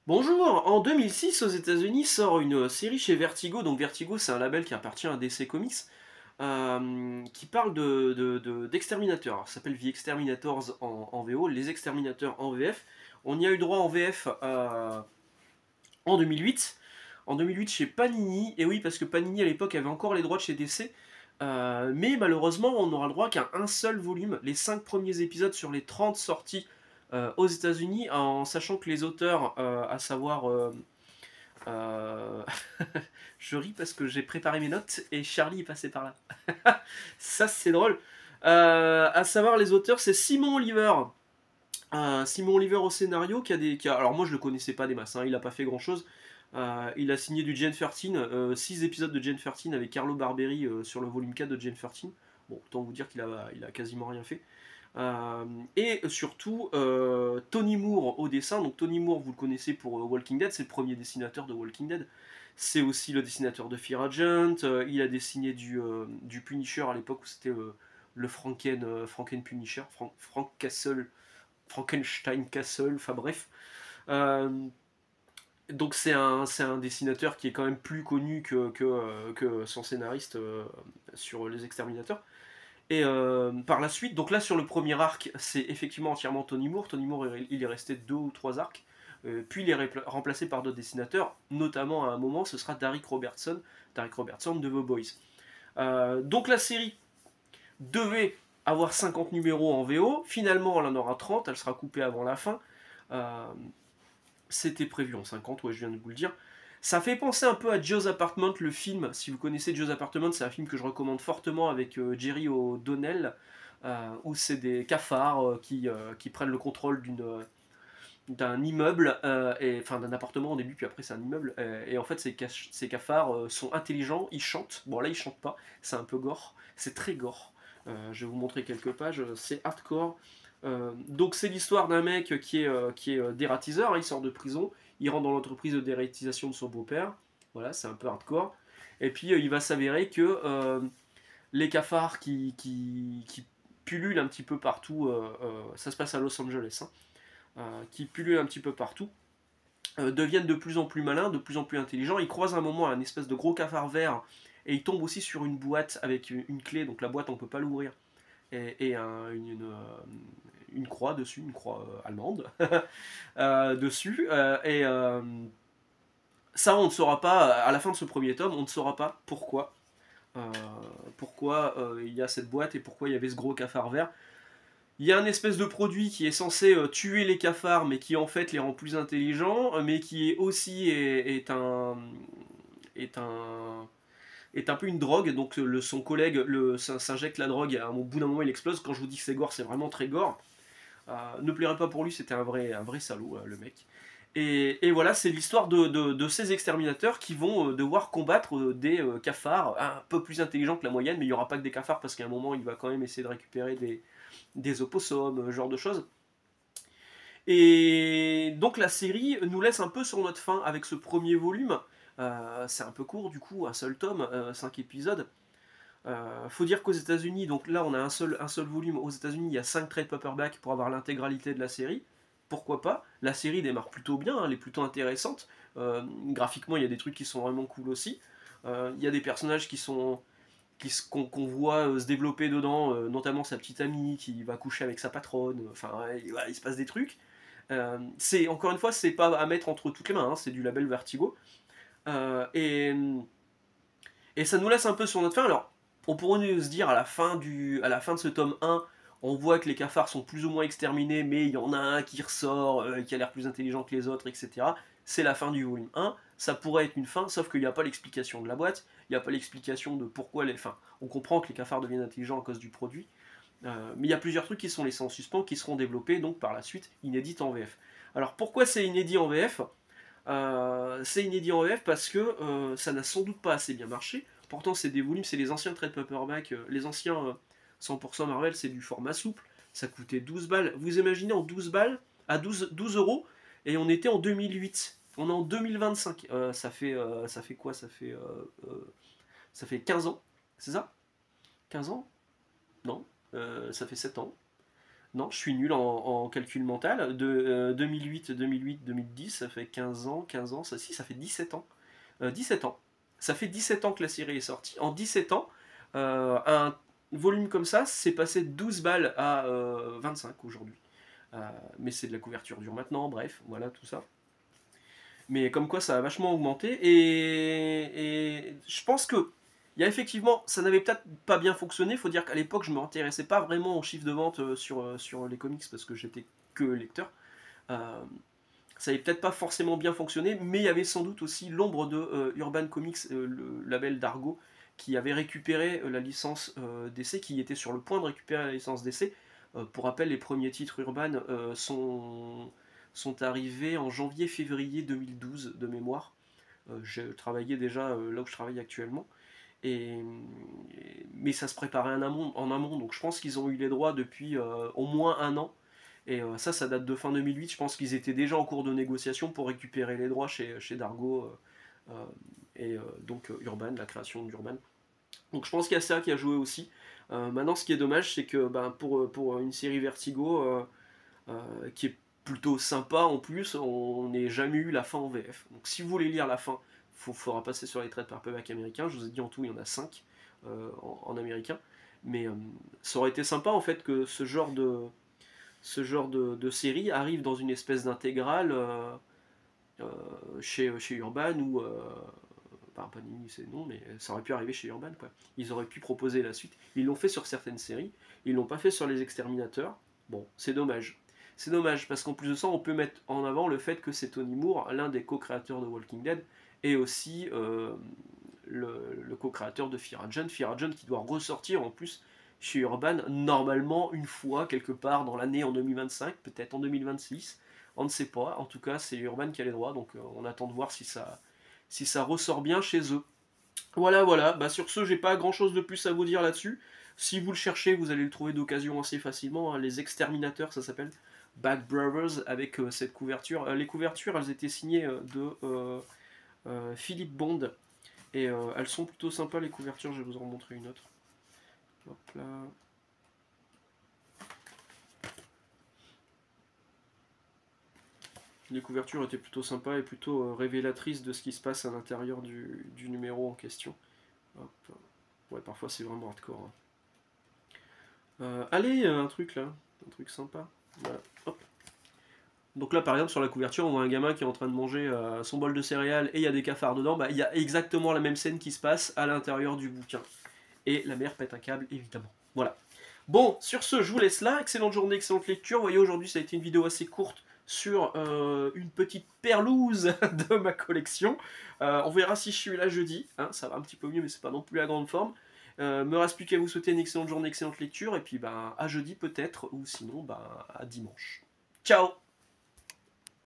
Bonjour, en 2006 aux États-Unis sort une série chez Vertigo. Donc Vertigo, c'est un label qui appartient à DC Comics, qui parle d'exterminateurs. Alors, ça s'appelle The Exterminators en VO, les exterminateurs en VF. On y a eu droit en VF en 2008. En 2008 chez Panini, et oui, parce que Panini à l'époque avait encore les droits de chez DC. Mais malheureusement, on n'aura le droit qu'à un seul volume, les 5 premiers épisodes sur les 30 sorties aux États-Unis, en sachant que les auteurs, à savoir. Euh, je ris parce que j'ai préparé mes notes et Charlie est passé par là. Ça, c'est drôle. À savoir, les auteurs, c'est Simon Oliver. Simon Oliver au scénario, alors moi je le connaissais pas des masses, hein, il a pas fait grand chose. Il a signé du Gen 13, 6 épisodes de Gen 13 avec Carlo Barberi sur le volume 4 de Gen 13. Bon, autant vous dire qu'il a quasiment rien fait. Euh, et surtout, Tony Moore au dessin. Donc Tony Moore, vous le connaissez pour Walking Dead, c'est le premier dessinateur de Walking Dead. C'est aussi le dessinateur de Fear Agent. Il a dessiné du Punisher à l'époque où c'était le Franken Punisher, Frank Castle, Frankenstein Castle, enfin bref. Euh, donc c'est un dessinateur qui est quand même plus connu que son scénariste sur Les Exterminateurs. Et par la suite, donc là sur le premier arc, c'est effectivement entièrement Tony Moore. Tony Moore, il est resté 2 ou 3 arcs. Puis il est remplacé par d'autres dessinateurs, notamment à un moment, ce sera Derek Robertson de The Boys. Donc la série devait avoir 50 numéros en VO, finalement elle en aura 30, elle sera coupée avant la fin. Euh, C'était prévu en 50, ouais, je viens de vous le dire. Ça fait penser un peu à Joe's Apartment, le film. Si vous connaissez Joe's Apartment, c'est un film que je recommande fortement avec Jerry O'Donnell, où c'est des cafards qui prennent le contrôle d'un immeuble, enfin d'un appartement au début, puis après c'est un immeuble. Et en fait, ces cafards sont intelligents, ils chantent. Bon, là, ils chantent pas, c'est un peu gore, c'est très gore. Je vais vous montrer quelques pages, c'est hardcore. Donc c'est l'histoire d'un mec qui est dératiseur, hein, il sort de prison, il rentre dans l'entreprise de dératisation de son beau-père, voilà, c'est un peu hardcore. Et puis il va s'avérer que les cafards qui pullulent un petit peu partout, ça se passe à Los Angeles, hein, qui pullulent un petit peu partout, deviennent de plus en plus malins, de plus en plus intelligents. Ils croisent un moment un espèce de gros cafard vert et ils tombent aussi sur une boîte avec une clé, donc la boîte on peut pas l'ouvrir et une croix dessus, une croix allemande dessus. Et ça, on ne saura pas, à la fin de ce premier tome, on ne saura pas euh, pourquoi il y a cette boîte et pourquoi il y avait ce gros cafard vert. Il y a un espèce de produit qui est censé tuer les cafards, mais qui en fait les rend plus intelligents, mais qui est aussi est un est un peu une drogue, donc son collègue s'injecte la drogue, et au bout d'un moment il explose. Quand je vous dis que c'est gore, c'est vraiment très gore. Ne plairait pas pour lui, c'était un vrai salaud, le mec. Et voilà, c'est l'histoire de ces exterminateurs qui vont devoir combattre des cafards un peu plus intelligents que la moyenne, mais il n'y aura pas que des cafards parce qu'à un moment il va quand même essayer de récupérer des opossums, ce genre de choses. Et donc la série nous laisse un peu sur notre faim avec ce premier volume. C'est un peu court du coup, un seul tome, 5 épisodes. Faut dire qu'aux États-Unis, donc là on a un seul volume. Aux États-Unis, il y a 5 trade paperbacks pour avoir l'intégralité de la série. Pourquoi pas? La série démarre plutôt bien, hein, elle est plutôt intéressante. Graphiquement, il y a des trucs qui sont vraiment cool aussi. Il y a des personnages qu'on voit se développer dedans, notamment sa petite amie qui va coucher avec sa patronne. Enfin, voilà, il se passe des trucs. C'est encore une fois, c'est pas à mettre entre toutes les mains, hein, c'est du label Vertigo. Euh, et, et ça nous laisse un peu sur notre fin. Alors, on pourrait se dire à la fin de ce tome 1, on voit que les cafards sont plus ou moins exterminés, mais il y en a un qui ressort, qui a l'air plus intelligent que les autres, etc. C'est la fin du volume 1. Ça pourrait être une fin, sauf qu'il n'y a pas l'explication de la boîte, il n'y a pas l'explication de pourquoi les. Enfin, on comprend que les cafards deviennent intelligents à cause du produit, mais il y a plusieurs trucs qui sont laissés en suspens, qui seront développés donc par la suite, inédits en VF. Alors pourquoi c'est inédit en VF? C'est inédit en VF parce que ça n'a sans doute pas assez bien marché. Pourtant, c'est des volumes, c'est les anciens trade paperback, les anciens 100% Marvel, c'est du format souple. Ça coûtait 12 balles. Vous imaginez en 12 balles, à 12 euros, et on était en 2008. On est en 2025. Ça fait quoi ça fait 15 ans, c'est ça? 15 ans? Non, ça fait 7 ans. Non, je suis nul en calcul mental. De 2008, 2010, ça fait 15 ans, ça, si, ça fait 17 ans. 17 ans. Ça fait 17 ans que la série est sortie. En 17 ans, un volume comme ça, c'est passé de 12 balles à 25 aujourd'hui. Mais c'est de la couverture dure maintenant, bref, voilà tout ça. Mais comme quoi ça a vachement augmenté, et je pense que il y a effectivement, ça n'avait peut-être pas bien fonctionné. Il faut dire qu'à l'époque, je ne m'intéressais pas vraiment aux chiffres de vente sur les comics parce que j'étais que lecteur. Euh, Ça n'avait peut-être pas forcément bien fonctionné, mais il y avait sans doute aussi l'ombre de Urban Comics, le label d'Argo, qui avait récupéré la licence DC, qui était sur le point de récupérer la licence DC. Pour rappel, les premiers titres Urban sont arrivés en janvier-février 2012 de mémoire. Je travaillais déjà là où je travaille actuellement. Et, mais ça se préparait en amont, donc je pense qu'ils ont eu les droits depuis au moins un an. Et ça date de fin 2008. Je pense qu'ils étaient déjà en cours de négociation pour récupérer les droits chez Dargo et donc Urban, la création d'Urban. Donc je pense qu'il y a ça qui a joué aussi. Maintenant, ce qui est dommage, c'est que ben, pour une série Vertigo qui est plutôt sympa en plus, on n'ait jamais eu la fin en VF. Donc si vous voulez lire la fin, il faudra passer sur les traits de paperback américains. Je vous ai dit en tout, il y en a 5 en américain. Mais ça aurait été sympa en fait que ce genre de série arrive dans une espèce d'intégrale chez Urban ou enfin Panini c'est non, mais ça aurait pu arriver chez Urban quoi. Ils auraient pu proposer la suite. Ils l'ont fait sur certaines séries, ils l'ont pas fait sur les Exterminateurs. Bon, c'est dommage. C'est dommage parce qu'en plus de ça, on peut mettre en avant le fait que c'est Tony Moore, l'un des co-créateurs de Walking Dead, et aussi le co-créateur de Fear Agent. Fear Agent qui doit ressortir en plus chez Urban, normalement une fois, quelque part dans l'année en 2025, peut-être en 2026, on ne sait pas. En tout cas, c'est Urban qui a les droits, donc on attend de voir si ça ressort bien chez eux. Voilà, voilà. Bah, sur ce, j'ai pas grand chose de plus à vous dire là-dessus. Si vous le cherchez, vous allez le trouver d'occasion assez facilement, hein. Les Exterminateurs, ça s'appelle. Back Brothers, avec cette couverture. Les couvertures, elles étaient signées de Philippe Bond. Et elles sont plutôt sympas, les couvertures. Je vais vous en montrer une autre. Hop là. Les couvertures étaient plutôt sympas et plutôt révélatrices de ce qui se passe à l'intérieur du numéro en question. Hop. Ouais, parfois c'est vraiment hardcore, hein. Allez, un truc là, un truc sympa. Voilà. Hop. Donc là, par exemple, sur la couverture, on voit un gamin qui est en train de manger son bol de céréales et il y a des cafards dedans. Bah, il y a exactement la même scène qui se passe à l'intérieur du bouquin. Et la mère pète un câble, évidemment. Voilà. Bon, sur ce, je vous laisse là. Excellente journée, excellente lecture. Vous voyez, aujourd'hui, ça a été une vidéo assez courte sur une petite perlouse de ma collection. On verra si je suis là jeudi, hein, ça va un petit peu mieux, mais c'est pas non plus la grande forme. Me reste plus qu'à vous souhaiter une excellente journée, excellente lecture, et puis ben, à jeudi peut-être, ou sinon ben, à dimanche. Ciao!